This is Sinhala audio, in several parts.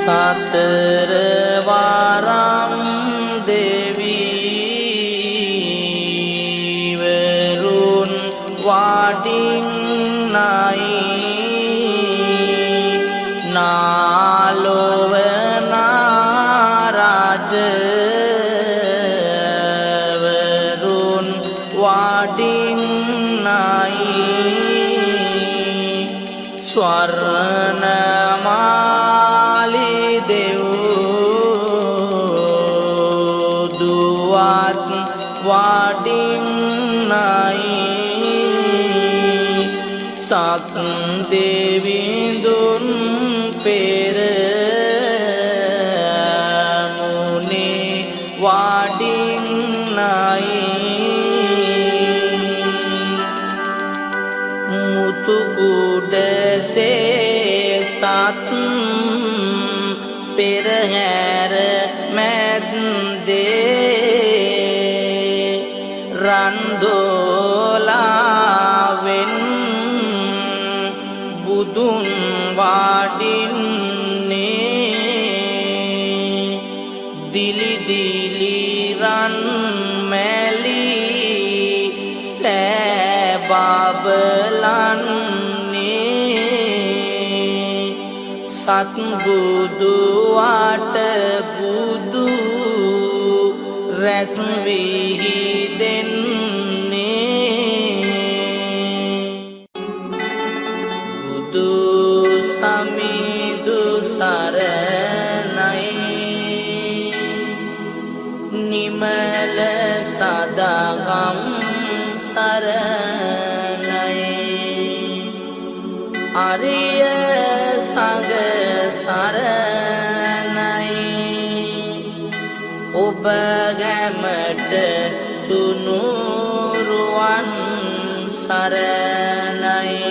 සතර වරම් දෙවි වරුන් වඩින්නයි නාලොව නාරජ වරුන් වඩින්නයි ස්වර්ණමාලි දෙව් දුවත් වඩින්නයි සක් දෙවිඳුන් පෙර මුනේ වඩින්නයි මුතු කුඩසේ සත් පෙරහැර මැද්දේ රන්දෝලාවෙන් බුදුන් වඩින්නේ දිලි දිලි රන් මැලි සෑබබලන්නේ සත් බුදු අට බුදු රැස් විහිදෙන්නේ බුදු සමිඳු සරණයි නිමල සදාගම් සරණයි අරිය සංඝ සරණයි ඔබ ගැමට තුනුරුවන් සරණයි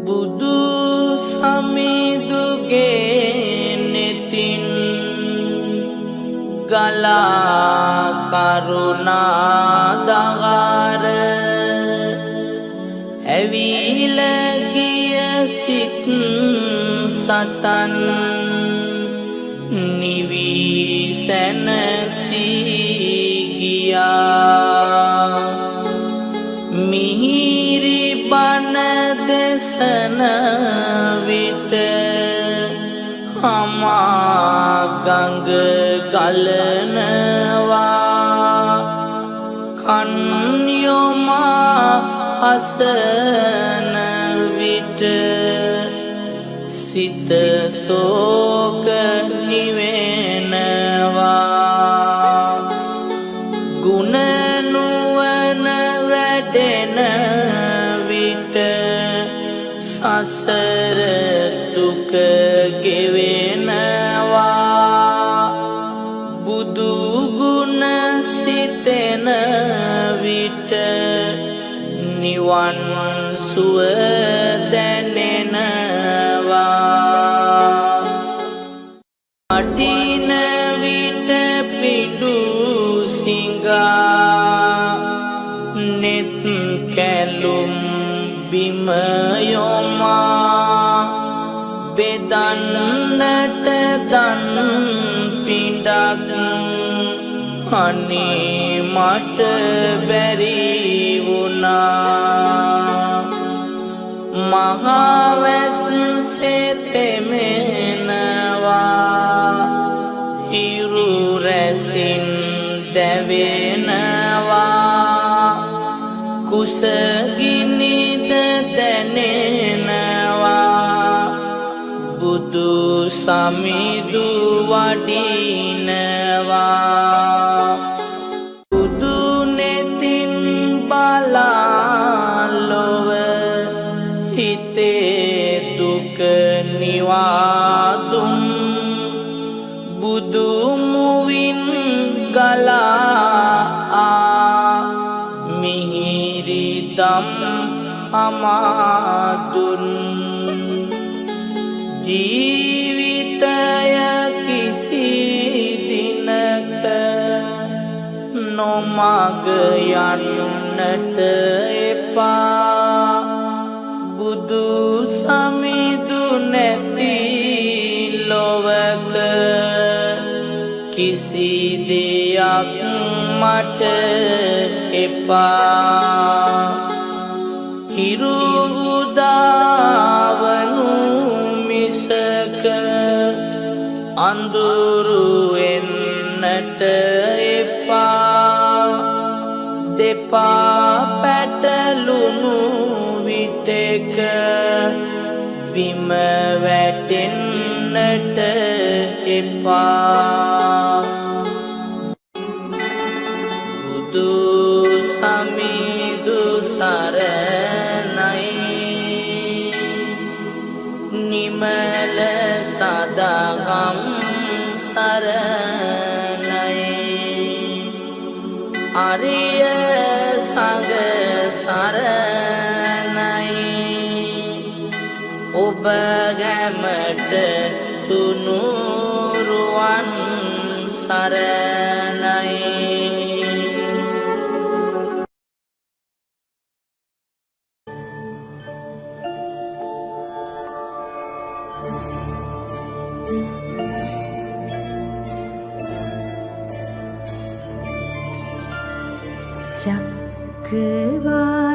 බුදු සමිඳුගේ නෙතින් ගලා කරුණා දහර ඇවිල ගිය සිත් සතන් නිවි සැනසී ගියා මිහිරි බණ දෙසන විට හමා ගඟ ගලනවා කන් යොමා අසන විට සිත සෝක නිවෙනවා ගුණ නුවණ වැඩෙන විට සසර දුක ගෙවෙනවා බුදු ගුණ සිතෙන විට නිවන් සුව දැනෙනවා අටින විට පිඩු සිඟා නෙත් කැලුම් බිම යොමා බෙදන්නට දන් පිඬක් අනේ මට බැරි වුණා මහා වැස්සේ තෙමෙනවා හිරු රැසින් දැවෙනවා කුසගිනිද දැනෙනවා බුදු සමිඳු වඩිනවා බුදු නෙතින් බලාලොව හිතේ දුක නිවාදුම් බුදු මුවින් ගලා මිහිරි දම් අමාදුන් ජීවිතය කිසි දිනක නොමග යන්නට එපා බුදු සමිඳු නැති ලොවක කිසි දෙයක් මට එපා හිරු උදාවනු මිසක අඳුරු එන්නට එපා දෙපා පැටලුණු විටක බිම වැටෙන්නට එපා බුදු සමිඳු සරණයි නිමල සදාගම් සරණයි අරිය සංඝ සරණයි ඔබ ගැමට තුනුරුවන් සරණයි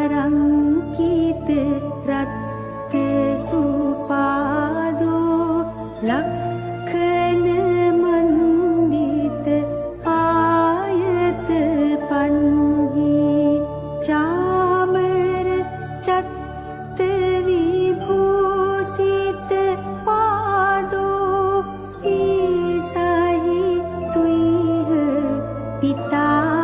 චක්කවාරංකිත රත්ත සුපාදෝ ලක්ඛන මණ්ඩිත ආයත පන්හි චාමර චත්ත විභූසිත පාදෝ ඊසහි තුයිහ පිතා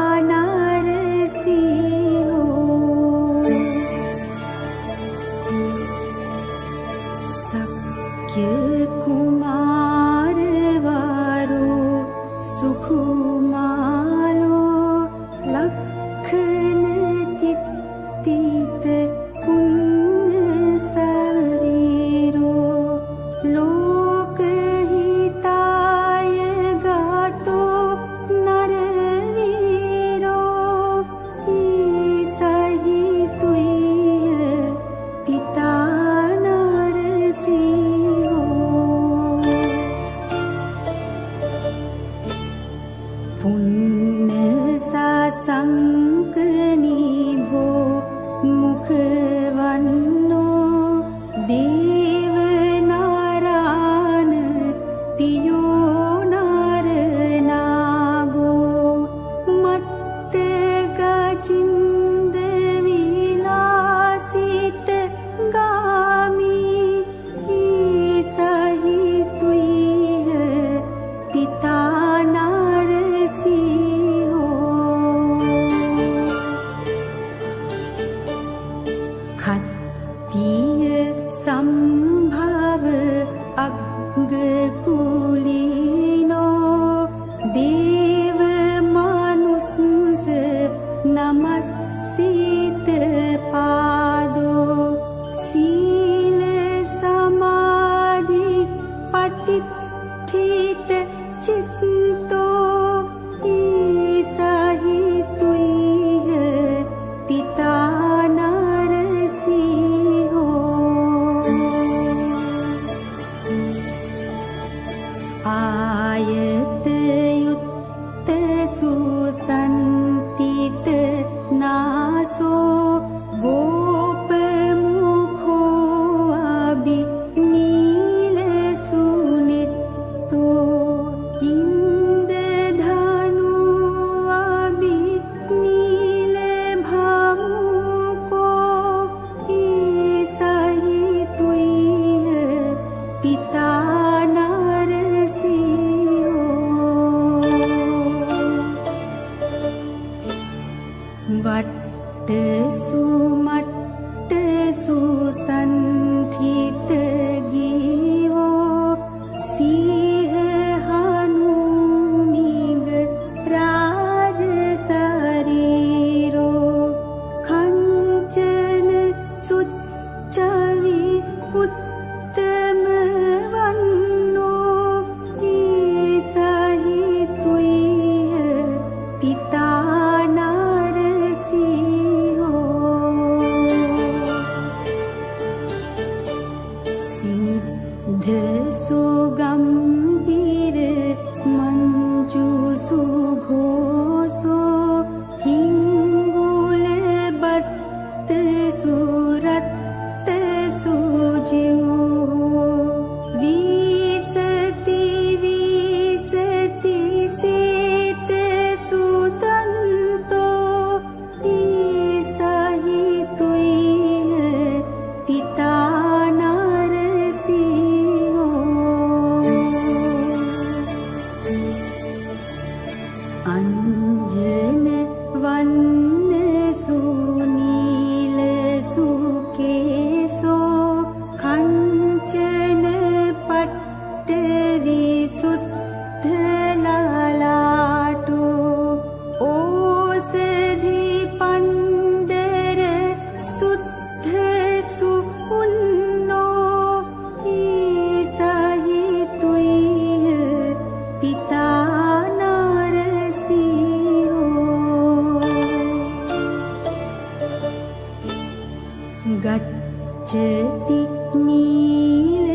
ගච්ඡති නීලපාතේවිය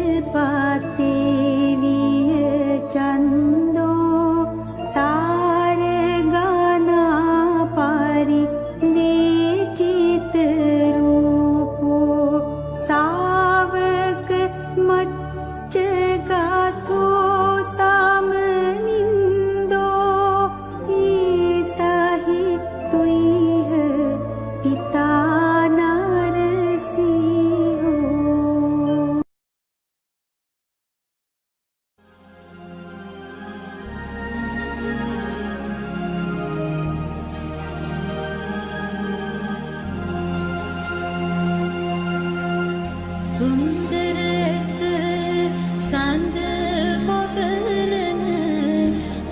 චන්දෝ තාරගනා පරිවේඨිත රූපෝ සාවක මච්චගාතෝ සමනින්දෝ ඊසහි තුයිහ පිතා නරසිංහෝ. සුන්දරස සඳ පවරන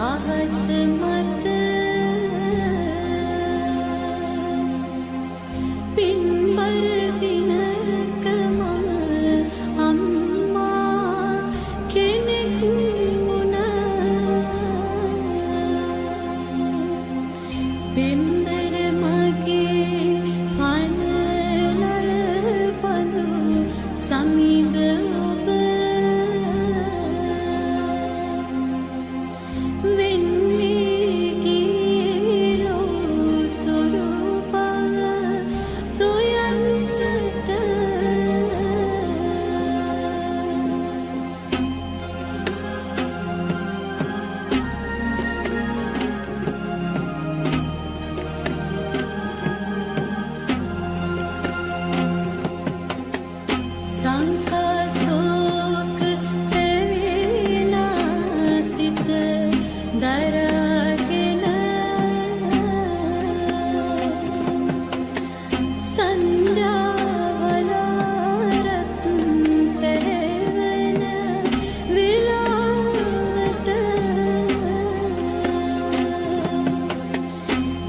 අහස මත පින්බර දිනක මම අම්මා කෙනෙකු වුණා. පින්බර මගේ පනලල පදු සමිඳ ඔබ වෙන්නේ ගිලෝතුරු බව සොයන්නට. සංසසෝක පෙවිනා සිත දරාගෙන සංජාවලාරත් පෙරවන විලාවට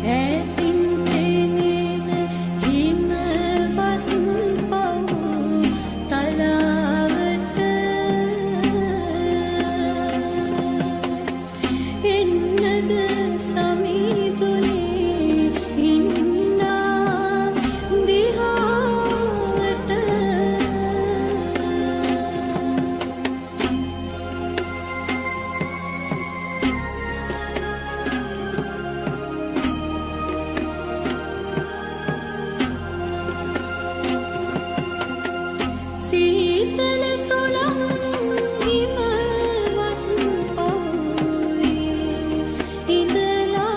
ඈතින් පෙනෙන හිමවත් පව් තලාවට එන්නද සමීදුනේ ඉන්නා දිහාවට. සීතල සුළං හිමවත් පොයේ ඉඳලා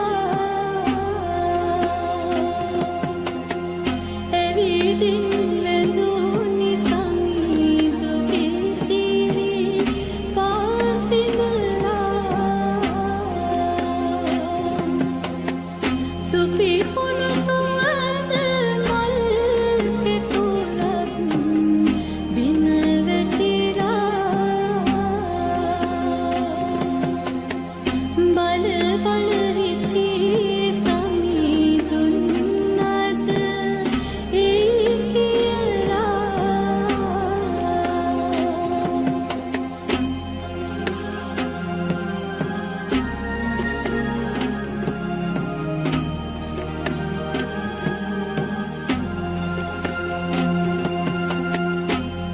එවිදින් වැඳුනි සමීදු කිසිරි පාසිඳලා සුපිපුන සුවඳ මල් කෙතුලක් බිම වැටිලා බල බල හිටියේ සමීදුන් අද ඒ කියලා.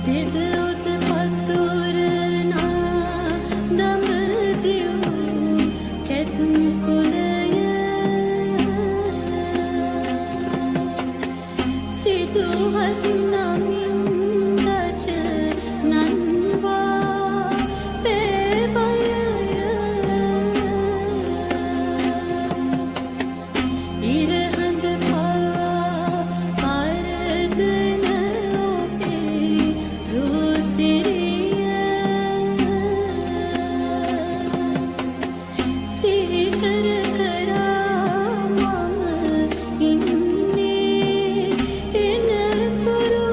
දෙදොත පතුරනා දඹදිව් කැත් කුලය සිදුහස් නමින් දච නන්වා පෙබලය ඉරහඳ පවා පරදන ඔබේ රුසිරිය සිහිකර කරා මම ඉන්නේ එනතුරු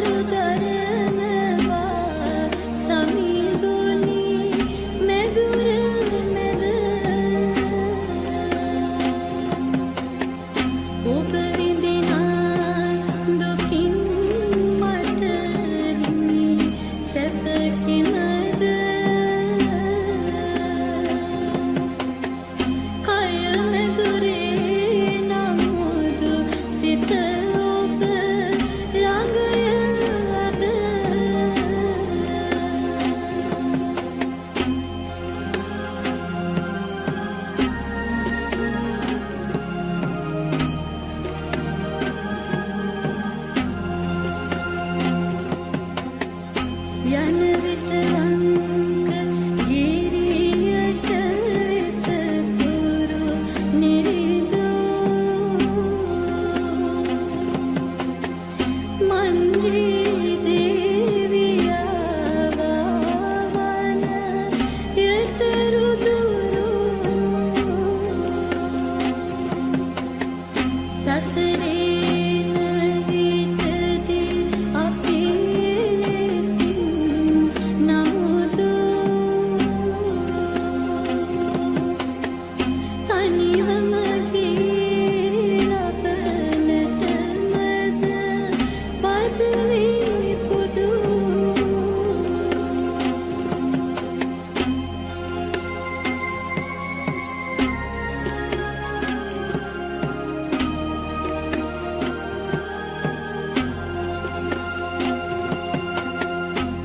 සලු දරනවා සමිඳුනි මෙදුර මැද ඔබ විඳිනා දුකින් මට හිමි සැපකිනද කය මෙදුරේ නමුදු සිත ඔබ ළඟය අද යන විට ලංක ගිරියට වෙසතුරු නිරිදෝ මන්ත්‍රී දේවියා වන යට රුදුරු සසරේන විටදී අපි ලෙසින් නමුදු තනිවම ලබනට මැද පදවී පුදු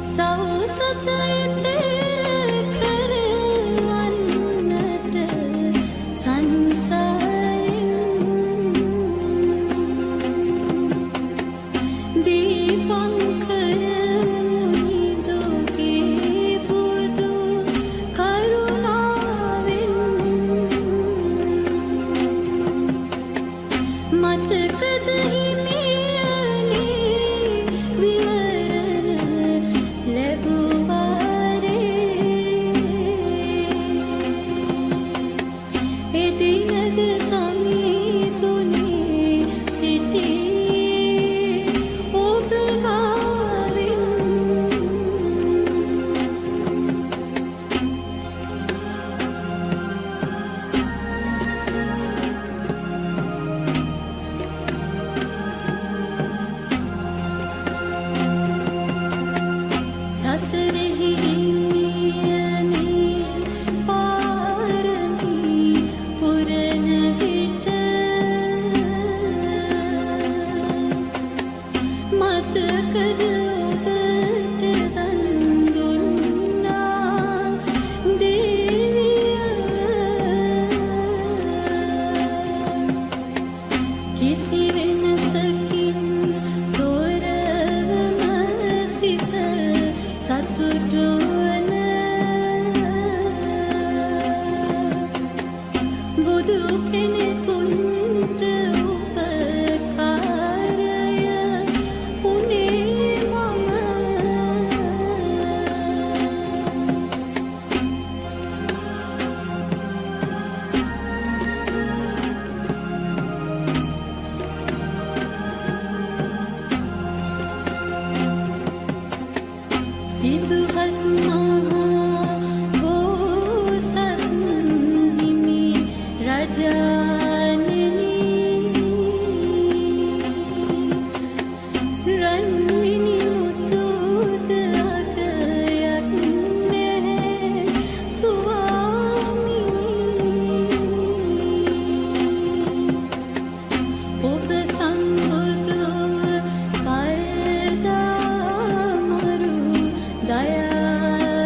සෞසත ඉතෙර කරවන්නට සංසාරෙන් දීපංකර මුනිදුගේ බුදු කරුණාවෙන් මතකද හිමියනේ විවරණ ලැබුවාරේ එදිනද සමිඳුනේ සිටියේ ඔබ ගාවෙන් සසරෙහි යන්නේ පාරමී පුරන විට මතකද ඔබට දන් දුන්නා දේවිය කිසි වෙනසකින් තොරවම සිත සතුටු වන බුදු කෙනෙකුට උපකාරය උනේ මම සිදුහත් මහා බෝසත් හිමි රජාණනි රන්මිණි මුතුද අගයක් නැහැ ස්වාමිනී ඔබ සම්බුදුව කයදා මරු දයා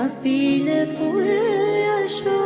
කපිල පුල් යශෝදරා